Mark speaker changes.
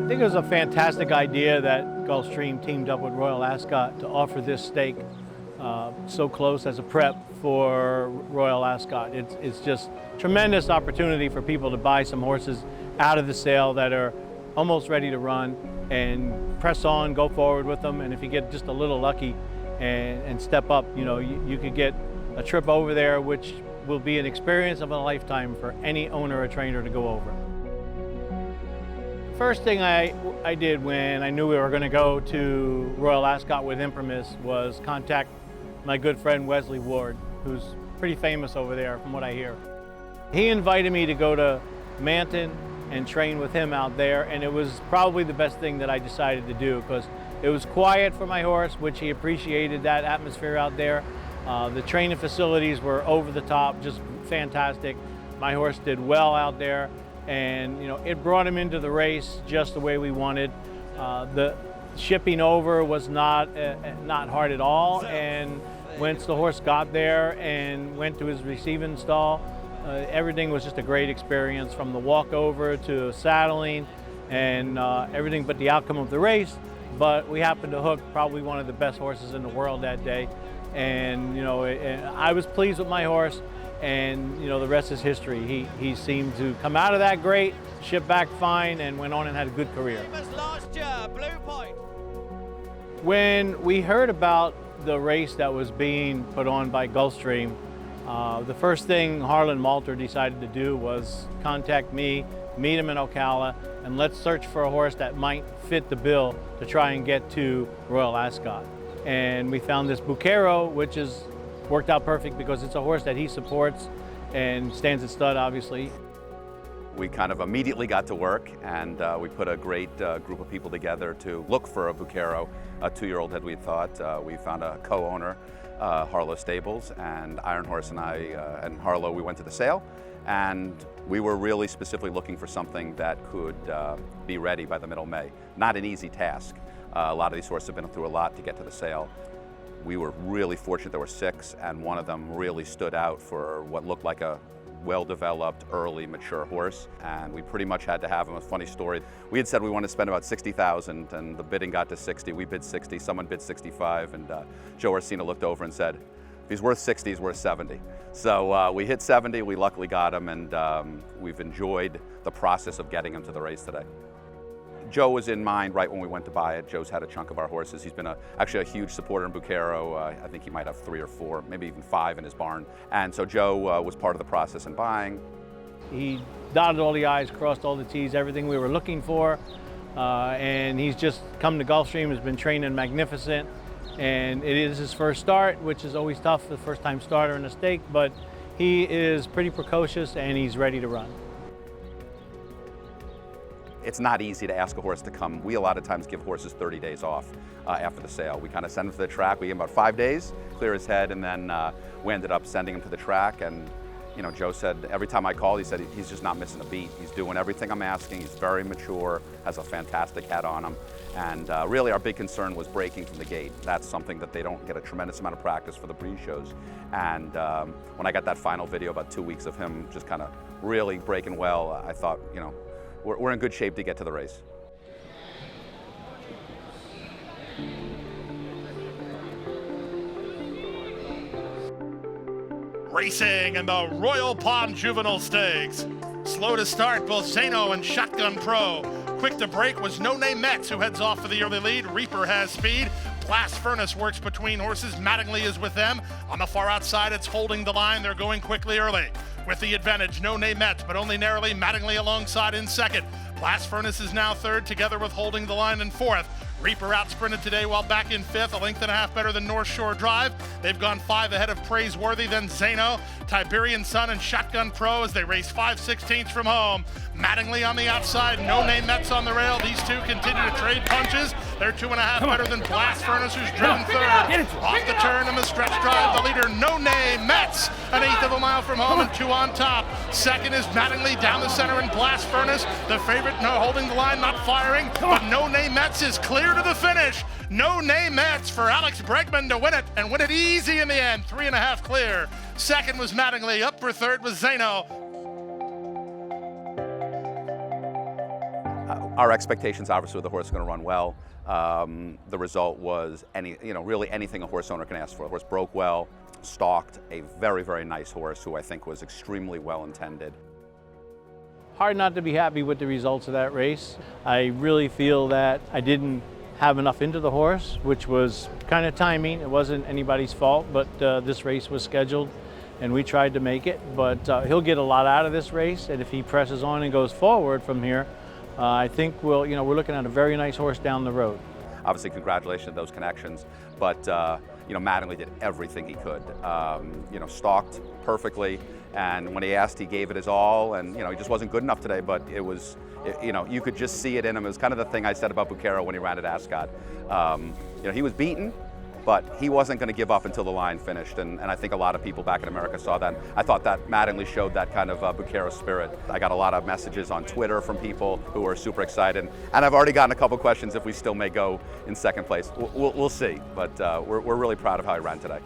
Speaker 1: I think it was a fantastic idea that Gulfstream teamed up with Royal Ascot to offer this stake so close as a prep for Royal Ascot. It's just tremendous opportunity for people to buy some horses out of the sale that are almost ready to run and press on, go forward with them. And if you get just a little lucky and step up, you know, you could get a trip over there, which will be an experience of a lifetime for any owner or trainer to go over. First thing I did when I knew we were going to go to Royal Ascot with Imprimis was contact my good friend Wesley Ward, who's pretty famous over there from what I hear. He invited me to go to Manton and train with him out there, and it was probably the best thing that I decided to do because it was quiet for my horse, which he appreciated that atmosphere out there. The training facilities were over the top, just fantastic. My horse did well out there, and you know, it brought him into the race just the way we wanted. The shipping over was not hard at all, and once the horse got there and went to his receiving stall, everything was just a great experience, from the walkover to saddling and everything but the outcome of the race. But we happened to hook probably one of the best horses in the world that day, and you know, I was pleased with my horse, and you know, the rest is history. He seemed to come out of that great, shipped back fine, and went on and had a good career.
Speaker 2: Last year, Blue Point.
Speaker 1: When we heard about the race that was being put on by Gulfstream, the first thing Harlan Malter decided to do was contact me, meet him in Ocala, and let's search for a horse that might fit the bill to try and get to Royal Ascot. And we found this BUCCHERO, which has worked out perfect because it's a horse that he supports and stands at stud, obviously.
Speaker 3: We kind of immediately got to work, and we put a great group of people together to look for a BUCCHERO, a 2-year-old that we thought. We found a co-owner, Harlow Stables, and Iron Horse and I and Harlow, we went to the sale, and we were really specifically looking for something that could be ready by the middle of May. Not an easy task. A lot of these horses have been through a lot to get to the sale. We were really fortunate there were 6, and one of them really stood out for what looked like a well-developed, early, mature horse, and we pretty much had to have him. A funny story, we had said we wanted to spend about $60,000, and the bidding got to 60. We bid 60, someone bid 65, and Joe Orsina looked over and said, if he's worth 60, he's worth 70. So we hit 70, we luckily got him, and we've enjoyed the process of getting him to the race today. Joe was in mind right when we went to buy it. Joe's had a chunk of our horses. He's been actually a huge supporter in BUCCHERO. I think he might have 3 or 4, maybe even 5 in his barn. And so Joe was part of the process in buying.
Speaker 1: He dotted all the I's, crossed all the T's, everything we were looking for. And he's just come to Gulfstream, has been training magnificent. And it is his first start, which is always tough, the first time starter in a stake, but he is pretty precocious and he's ready to run.
Speaker 3: It's not easy to ask a horse to come. We a lot of times give horses 30 days off after the sale. We kind of send him to the track. We give him about 5 days, clear his head, and then we ended up sending him to the track. And you know, Joe said every time I called, he said he's just not missing a beat. He's doing everything I'm asking. He's very mature, has a fantastic head on him. And really our big concern was breaking from the gate. That's something that they don't get a tremendous amount of practice for the breed shows. And when I got that final video, about 2 weeks of him just kind of really breaking well, I thought, you know, we're in good shape to get to the race.
Speaker 4: Racing in the Royal Pond Juvenile Stakes. Slow to start, both Zano and Shotgun Pro. Quick to break was No Name Metz, who heads off for the early lead. Reaper has speed. Blast Furnace works between horses. Mattingly is with them. On the far outside, it's holding the line. They're going quickly early. With the advantage, No Name Metz, but only narrowly. Mattingly alongside in second. Blast Furnace is now third, together with holding the line in fourth. Reaper out sprinted today while back in fifth, a length and a half better than North Shore Drive. They've gone 5 ahead of Praiseworthy, then Zano, Tiberian Sun, and Shotgun Pro as they race 5/16 from home. Mattingly on the outside, No Name Metz on the rail. These two continue to trade punches. They're 2.5 better than Blast Furnace, who's driven third. Off the turn and the stretch drive, the leader, No Name Metz, an 1/8 of a mile from home and 2 on top. Second is Mattingly down the center in Blast Furnace. The favorite, no, holding the line, not firing, but No Name Metz is clear to the finish. No Name Metz for Alex Bregman to win it, and win it easy in the end, 3.5 clear. Second was Mattingly, up for third was Zano.
Speaker 3: Our expectations, obviously, the horse is going to run well. The result was really anything a horse owner can ask for. The horse broke well, stalked a very, very nice horse who I think was extremely well intended.
Speaker 1: Hard not to be happy with the results of that race. I really feel that I didn't have enough into the horse, which was kind of timing. It wasn't anybody's fault, but this race was scheduled and we tried to make it. But he'll get a lot out of this race, and if he presses on and goes forward from here, I think we're looking at a very nice horse down the road.
Speaker 3: Obviously, congratulations to those connections, but Mattingly did everything he could. Stalked perfectly, and when he asked, he gave it his all, and he just wasn't good enough today, but it was, you could just see it in him. It was kind of the thing I said about BUCCHERO when he ran at Ascot. He was beaten, but he wasn't going to give up until the line finished, and I think a lot of people back in America saw that. I thought that Mattingly showed that kind of BUCCHERO spirit. I got a lot of messages on Twitter from people who were super excited, and I've already gotten a couple questions if we still may go in second place. We'll see, but we're really proud of how he ran today.